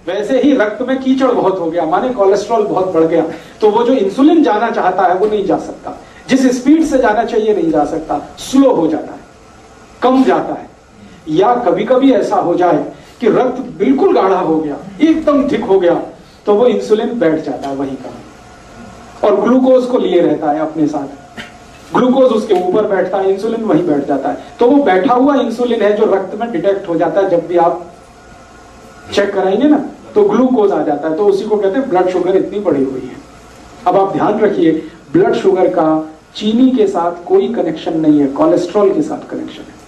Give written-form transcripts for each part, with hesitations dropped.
वैसे ही रक्त में कीचड़ बहुत हो गया, माने कोलेस्ट्रॉल बहुत बढ़ गया, तो वो जो इंसुलिन जाना चाहता है वो नहीं जा सकता, जिस स्पीड से जाना चाहिए नहीं जा सकता, स्लो हो जाता है, कम जाता है। या कभी कभी ऐसा हो जाए कि रक्त बिल्कुल गाढ़ा हो गया, एकदम थिक हो गया, तो वो इंसुलिन बैठ जाता है वहीं का, और ग्लूकोज को लिए रहता है अपने साथ, ग्लूकोज उसके ऊपर बैठता है, इंसुलिन वहीं बैठ जाता है। तो वो बैठा हुआ इंसुलिन है जो रक्त में डिटेक्ट हो जाता है, जब भी आप चेक कराएंगे ना तो ग्लूकोज आ जाता है, तो उसी को कहते हैं ब्लड शुगर इतनी बढ़ी हुई है। अब आप ध्यान रखिए, ब्लड शुगर का चीनी के साथ कोई कनेक्शन नहीं है, कोलेस्ट्रॉल के साथ कनेक्शन है,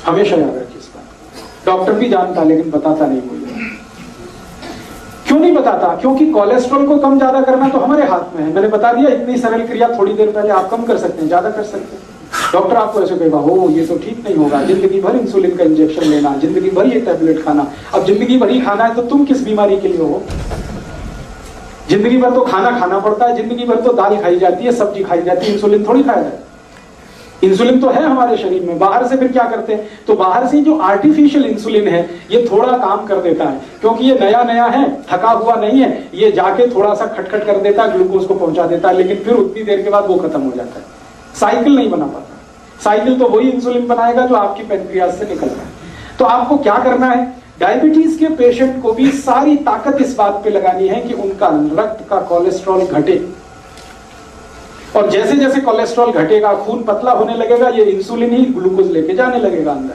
हमेशा याद रखिए इस बात। डॉक्टर भी जानता लेकिन बताता नहीं मुझे। क्यों नहीं बताता? क्योंकि कोलेस्ट्रॉल को कम ज्यादा करना तो हमारे हाथ में है। मैंने बता दिया, इतनी सरल क्रिया थोड़ी देर पहले, आप कम कर सकते हैं, ज्यादा कर सकते हैं। डॉक्टर आपको ऐसे कहेगा, हो ये तो ठीक नहीं होगा, जिंदगी भर इंसुलिन का इंजेक्शन लेना, जिंदगी भर ये टैबलेट खाना। अब जिंदगी भर ही खाना है तो तुम किस बीमारी के लिए हो? जिंदगी भर तो खाना खाना पड़ता है, जिंदगी भर तो दाल खाई जाती है, सब्जी खाई जाती है, इंसुलिन थोड़ी खाया जाए। इंसुलिन तो है हमारे शरीर में, बाहर से फिर क्या करते हैं? तो बाहर से जो आर्टिफिशियल इंसुलिन है ये थोड़ा काम कर देता है, क्योंकि ये नया नया है, थका हुआ नहीं है, ये जाके थोड़ा सा खटखट कर देता है, ग्लूकोज को पहुंचा देता है, लेकिन फिर उतनी देर के बाद वो खत्म हो जाता है। साइकिल नहीं बना पाता। साइकिल तो वही इंसुलिन बनाएगा जो आपकी पैनक्रियाज से निकल रहा है। तो आपको क्या करना है? डायबिटीज के पेशेंट को भी सारी ताकत इस बात पे लगानी है कि उनका रक्त का कोलेस्ट्रॉल घटे, और जैसे जैसे कोलेस्ट्रॉल घटेगा, खून पतला होने लगेगा, ये इंसुलिन ही ग्लूकोज लेके जाने लगेगा अंदर,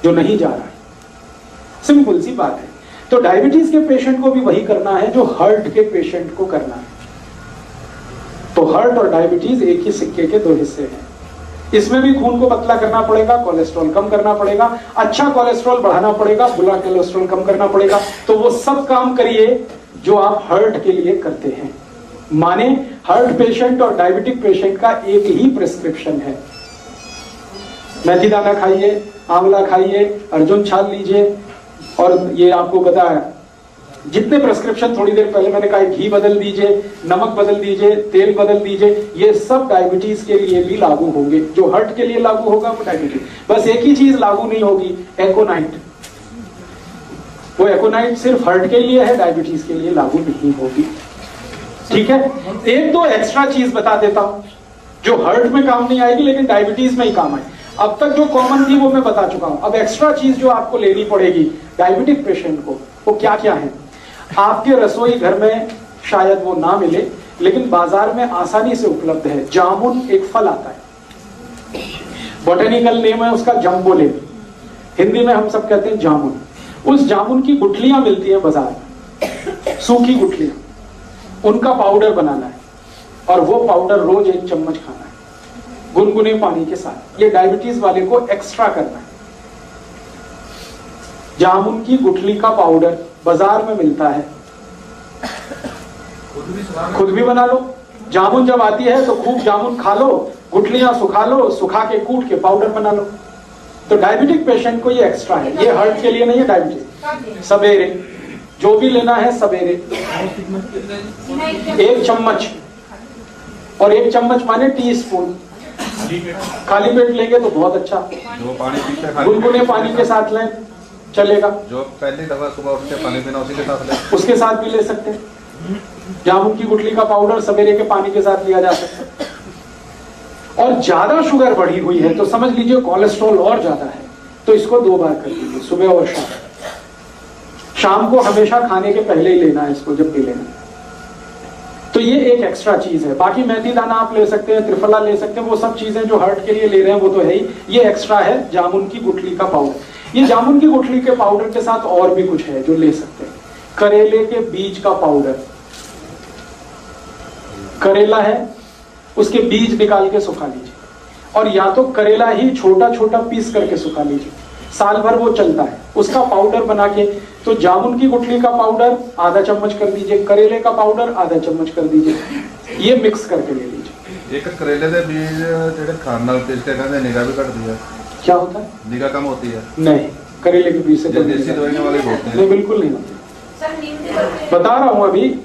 जो नहीं जा रहा है। सिंपल सी बात है। तो डायबिटीज के पेशेंट को भी वही करना है जो हार्ट के पेशेंट को करना है। तो हार्ट और डायबिटीज एक ही सिक्के के दो हिस्से हैं। इसमें भी खून को पतला करना पड़ेगा, कोलेस्ट्रॉल कम करना पड़ेगा, अच्छा कोलेस्ट्रॉल बढ़ाना पड़ेगा, बुरा कोलेस्ट्रॉल कम करना पड़ेगा। तो वो सब काम करिए जो आप हार्ट के लिए करते हैं। माने हार्ट पेशेंट और डायबिटिक पेशेंट का एक ही प्रिस्क्रिप्शन है। मेथी दाना खाइए, आंवला खाइए, अर्जुन छाल लीजिए, और ये आपको पता है जितने प्रिस्क्रिप्शन थोड़ी देर पहले मैंने कहा, घी बदल दीजिए, नमक बदल दीजिए, तेल बदल दीजिए, ये सब डायबिटीज के लिए भी लागू होंगे। जो हार्ट के लिए लागू होगा वो डायबिटीज। बस एक ही चीज लागू नहीं होगी, एकोनाइट। वो एकोनाइट सिर्फ हार्ट के लिए है, डायबिटीज के लिए लागू नहीं होगी। ठीक है। एक दो एक्स्ट्रा चीज बता देता हूं जो हार्ट में काम नहीं आएगी लेकिन डायबिटीज में ही काम आए। अब तक जो कॉमन थी वो मैं बता चुका हूं। अब एक्स्ट्रा चीज जो आपको लेनी पड़ेगी डायबिटिक पेशेंट को, वो क्या क्या है? आपके रसोई घर में शायद वो ना मिले, लेकिन बाजार में आसानी से उपलब्ध है। जामुन एक फल आता है, बोटेनिकल नेम है उसका जम्बोले, हिंदी में हम सब कहते हैं जामुन। उस जामुन की गुठलियां मिलती है बाजार में, सूखी गुठलियां, उनका पाउडर बनाना है, और वो पाउडर रोज 1 चम्मच खाना है गुनगुने पानी के साथ। ये डायबिटीज वाले को एक्स्ट्रा करना है। जामुन की गुठली का पाउडर बाजार में मिलता है, खुद भी बना लो। जामुन जब आती है तो खूब जामुन खा लो, गुठलियां सुखा लो, सुखा के कूट के पाउडर बना लो। तो डायबिटिक पेशेंट को ये एक्स्ट्रा है, ये हार्ट के लिए नहीं है। डायबिटीज सवेरे जो भी लेना है, सवेरे 1 चम्मच, और 1 चम्मच माने टीस्पून। खाली पेट लेंगे तो बहुत अच्छा, गुनगुने पानी के साथ लें चलेगा। जो पहली दफा सुबह उठ के पानी पीना उसी के साथ ले, उसके साथ भी ले सकते हैं। जामुन की गुठली का पाउडर सवेरे के पानी के साथ लिया जा सकता है। और ज्यादा शुगर बढ़ी हुई है तो समझ लीजिए कोलेस्ट्रॉल और ज्यादा है, तो इसको 2 बार कर लीजिए, सुबह और शाम। शाम को हमेशा खाने के पहले ही लेना है इसको, जब भी लेना। तो ये एक एक्स्ट्रा चीज है। बाकी मेथी दाना आप ले सकते हैं, त्रिफला ले सकते हैं, वो सब चीजें जो हार्ट के लिए ले रहे हैं वो तो है ही। ये एक्स्ट्रा है जामुन की गुठली का पाउडर। ये जामुन की गुठली के पाउडर के साथ और भी कुछ है जो ले सकते हैं। करेले के बीज का पाउडर, करेला है उसके बीज निकाल के सुखा लीजिए, और या तो करेला ही छोटा छोटा पीस करके सुखा लीजिए, साल भर वो चलता है। उसका पाउडर बना के, तो जामुन की गुठली का पाउडर आधा चम्मच कर दीजिए, करेले का पाउडर आधा चम्मच कर दीजिए, ये मिक्स करके ले लीजिए। एक करेले के बीज जेडे खान नाल टेस्ट कहंदे निगाह भी घटदी है। क्या होता है? निगाह कम होती है। नहीं, करेले के बीज से तो देसी दवाइयों वाले होते हैं। नहीं, बिल्कुल नहीं होते। बता रहा हूं अभी।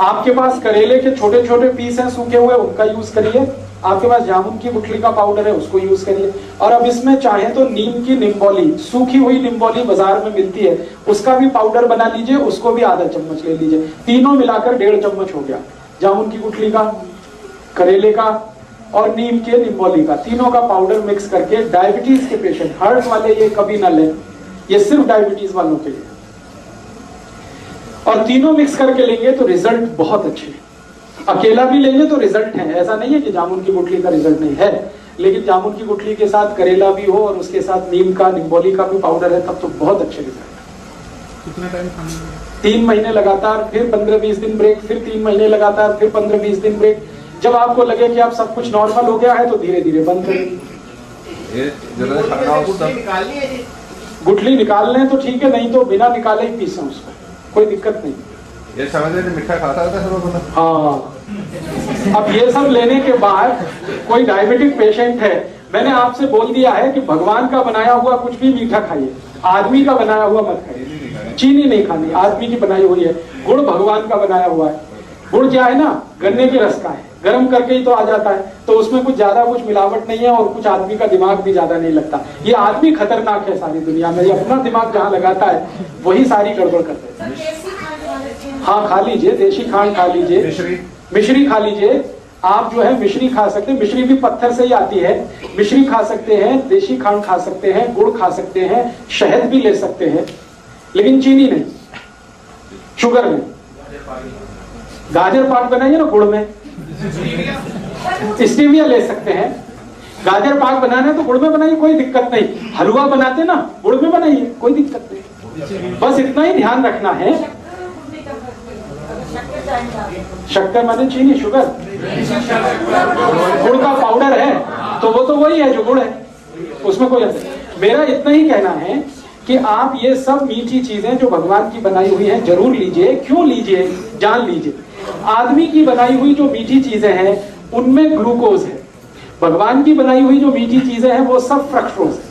आपके पास करेले के छोटे छोटे पीस हैं सूखे हुए, उनका यूज करिए। आपके पास जामुन की गुठली का पाउडर है, उसको यूज करिए। और अब इसमें चाहे तो नीम की निम्बोली, सूखी हुई निम्बोली बाजार में मिलती है, उसका भी पाउडर बना लीजिए, उसको भी आधा चम्मच ले लीजिए। तीनों मिलाकर 1.5 चम्मच हो गया, जामुन की गुठली का, करेले का और नीम के निम्बोली का, तीनों का पाउडर मिक्स करके डायबिटीज के पेशेंट, हार्ट वाले ये कभी ना लें, ये सिर्फ डायबिटीज वालों के लिए। और तीनों मिक्स करके लेंगे तो रिजल्ट बहुत अच्छे हैं। अकेला भी लेंगे तो रिजल्ट है, ऐसा नहीं है कि जामुन की गुठली का रिजल्ट नहीं है, लेकिन जामुन की गुठली के साथ करेला भी हो और उसके साथ नीम का, निम्बोली का भी पाउडर है, तब तो बहुत अच्छे रिजल्ट है। कितना टाइम खाना? 3 महीने लगातार, फिर 15-20 दिन ब्रेक, फिर 3 महीने लगातार, फिर 15-20 दिन ब्रेक। जब आपको लगे कि आप सब कुछ नॉर्मल हो गया है तो धीरे धीरे बंद करें। गुठली निकाल लें तो ठीक है, नहीं तो बिना निकाले ही पीसें उसको, कोई दिक्कत नहीं। ये समझ मीठा खाता था सब लोग। हाँ, अब ये सब लेने के बाद कोई डायबिटिक पेशेंट है, मैंने आपसे बोल दिया है कि भगवान का बनाया हुआ कुछ भी मीठा खाइए, आदमी का बनाया हुआ मत खाइए। चीनी नहीं खानी, आदमी की बनाई हुई है। गुड़ भगवान का बनाया हुआ है। गुड़ क्या है ना, गन्ने के रस का है, गर्म करके ही तो आ जाता है, तो उसमें कुछ ज्यादा कुछ मिलावट नहीं है और कुछ आदमी का दिमाग भी ज्यादा नहीं लगता। ये आदमी खतरनाक है सारी दुनिया में, ये अपना दिमाग जहाँ लगाता है वही सारी गड़बड़ कर देता है। हाँ, खा लीजिए, देशी खांड खा लीजिए, मिश्री खा लीजिए। आप जो है मिश्री खा सकते हैं, मिश्री भी पत्थर से ही आती है। मिश्री खा सकते हैं, देशी खांड खा सकते हैं, गुड़ खा सकते हैं, शहद भी ले सकते हैं, लेकिन चीनी नहीं, शुगर नहीं। गाजर पाक बनाइए ना गुड़ में, स्टीविया ले सकते हैं। गाजर पाक बनाना है तो गुड़ में बनाइए, कोई दिक्कत नहीं। हलवा बनाते ना, गुड़ में बनाइए, कोई दिक्कत नहीं। बस इतना ही ध्यान रखना है। शक्कर माने चीनी, शुगर, गुड़ का पाउडर है तो वो तो वही है जो गुड़ है, उसमें कोई अंतर नहीं। मेरा इतना ही कहना है कि आप ये सब मीठी चीजें जो भगवान की बनाई हुई हैं जरूर लीजिए। क्यों लीजिए, जान लीजिए। आदमी की बनाई हुई जो मीठी चीजें हैं उनमें ग्लूकोज है, भगवान की बनाई हुई जो मीठी चीजें हैं वो सब फ्रक्टोज है।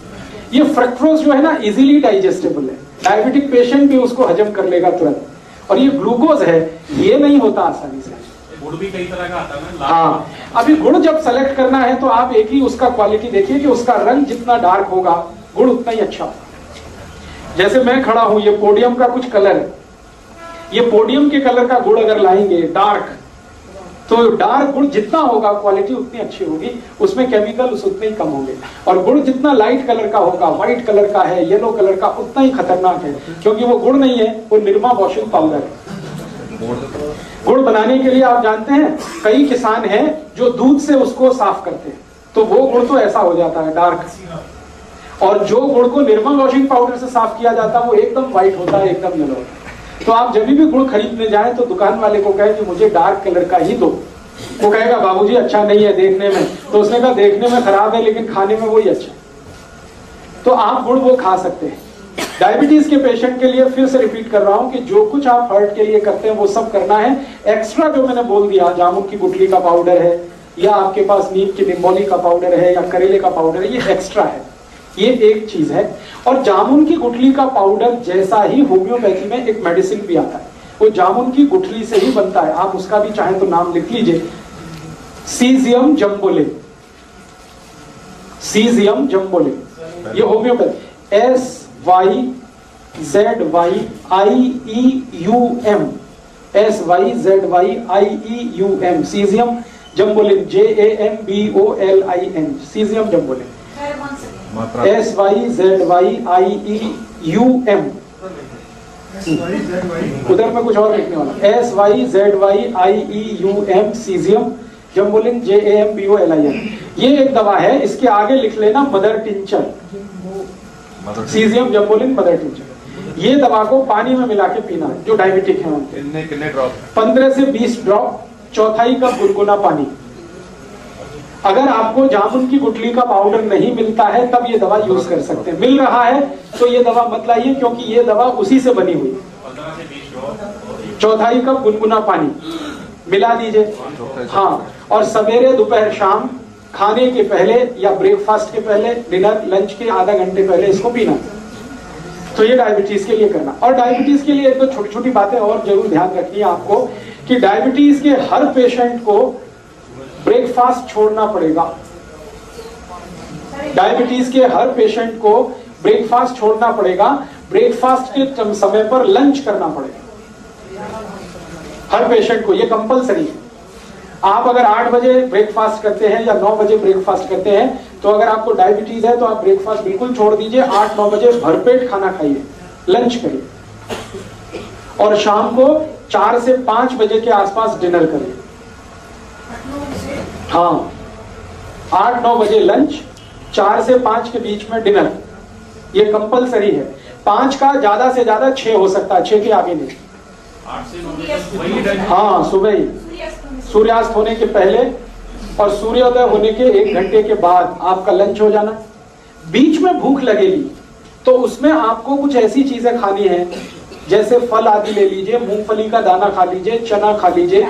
ये फ्रक्टोज जो है ना इजीली डाइजेस्टेबल है, डायबिटिक पेशेंट भी उसको हजम कर लेगा तुरंत। और ये ग्लूकोज है, ये नहीं होता आसानी से। गुड़ भी कई तरह का आता है ना। हाँ, अभी गुड़ जब सेलेक्ट करना है तो आप एक ही उसका क्वालिटी देखिए कि उसका रंग जितना डार्क होगा गुड़ उतना ही अच्छा होगा। जैसे मैं खड़ा हूं, ये पोडियम का कुछ कलर है, ये पोडियम के कलर का गुड़ अगर लाएंगे डार्क, तो डार्क गुड़ जितना होगा क्वालिटी उतनी अच्छी होगी, उसमें केमिकल्स उतने ही कम होंगे। और गुड़ जितना लाइट कलर का होगा, व्हाइट कलर का है, येलो कलर का, उतना ही खतरनाक है, क्योंकि वो गुड़ नहीं है, वो निरमा वॉशिंग पाउडर है। गुड़ बनाने के लिए आप जानते हैं कई किसान हैं जो दूध से उसको साफ करते हैं, तो वो गुड़ तो ऐसा हो जाता है डार्क। और जो गुड़ को निरमा वॉशिंग पाउडर से साफ किया जाता है वो एकदम व्हाइट होता है, एकदम येलो होता है। तो आप जब भी गुड़ खरीदने जाएं तो दुकान वाले को कहे कि मुझे डार्क कलर का ही दो। वो कहेगा बाबूजी अच्छा नहीं है देखने में, तो उसने कहा देखने में खराब है लेकिन खाने में वही अच्छा। तो आप गुड़ वो खा सकते हैं। डायबिटीज के पेशेंट के लिए फिर से रिपीट कर रहा हूं कि जो कुछ आप हार्ट के लिए करते हैं वो सब करना है। एक्स्ट्रा जो मैंने बोल दिया, जामुन की गुठली का पाउडर है, या आपके पास नीम की निम्बोली का पाउडर है, या करेले का पाउडर है, ये एक्स्ट्रा है, ये एक चीज है। और जामुन की गुठली का पाउडर जैसा ही होम्योपैथी में एक मेडिसिन भी आता है, वो जामुन की गुठली से ही बनता है। आप उसका भी चाहें तो नाम लिख लीजिए, सीजियम जम्बोले। सीजियम जम्बोले, ये होम्योपैथी, SYZYIEUM, SYZYIEUM, सीजियम जम्बोलिन, JAMBOLIN, सीजियम जम्बोलिन, SYZYIEUM। उधर में कुछ और लिखने वाला, SYZYIEUM, सीजियम जम्बोलिन, JAMBOLIN। ये एक दवा है, इसके आगे लिख लेना मदर टिंचर, सीजियम जम्बोलिन मदर टिंचर। ये दवा को पानी में मिला के पीना है जो डायबिटिक है उनके। कितने ड्रॉप? 15 से 20 ड्रॉप, चौथाई कप गुनगुना पानी। अगर आपको जामुन की गुठली का पाउडर नहीं मिलता है तब ये दवा यूज कर सकते हैं। मिल रहा है तो ये दवा मत लाइए, क्योंकि ये दवा उसी से बनी हुई। 15 से 20 ड्रॉप, चौथाई कप गुनगुना पानी मिला दीजिए। हाँ, और सवेरे दोपहर शाम खाने के पहले या ब्रेकफास्ट के पहले, डिनर लंच के आधा घंटे पहले इसको पीना। तो ये डायबिटीज के लिए करना। और डायबिटीज के लिए एक तो छोटी छोटी बातें और जरूर ध्यान रखनी है आपको कि डायबिटीज के हर पेशेंट को ब्रेकफास्ट छोड़ना पड़ेगा। डायबिटीज के हर पेशेंट को ब्रेकफास्ट छोड़ना पड़ेगा। ब्रेकफास्ट के समय पर लंच करना पड़ेगा हर पेशेंट को, ये कंपलसरी है। आप अगर 8 बजे ब्रेकफास्ट करते हैं या 9 बजे ब्रेकफास्ट करते हैं, तो अगर आपको डायबिटीज है तो आप ब्रेकफास्ट बिल्कुल छोड़ दीजिए। 8-9 बजे भरपेट खाना खाइए, लंच करिए, और शाम को 4 से 5 बजे के आसपास डिनर करिए। हाँ, 8-9 बजे लंच, 4 से 5 के बीच में डिनर, ये कंपलसरी है। 5 का ज्यादा से ज्यादा 6 हो सकता है, 6 के आगे नहीं। 8 से 9 बजे वही टाइम। हाँ, सुबह ही, सूर्यास्त होने के पहले और सूर्योदय होने के 1 घंटे के बाद आपका लंच हो जाना। बीच में भूख लगेगी तो उसमें आपको कुछ ऐसी चीजें खानी है, जैसे फल आदि ले लीजिए, मूंगफली का दाना खा लीजिए, चना खा लीजिए,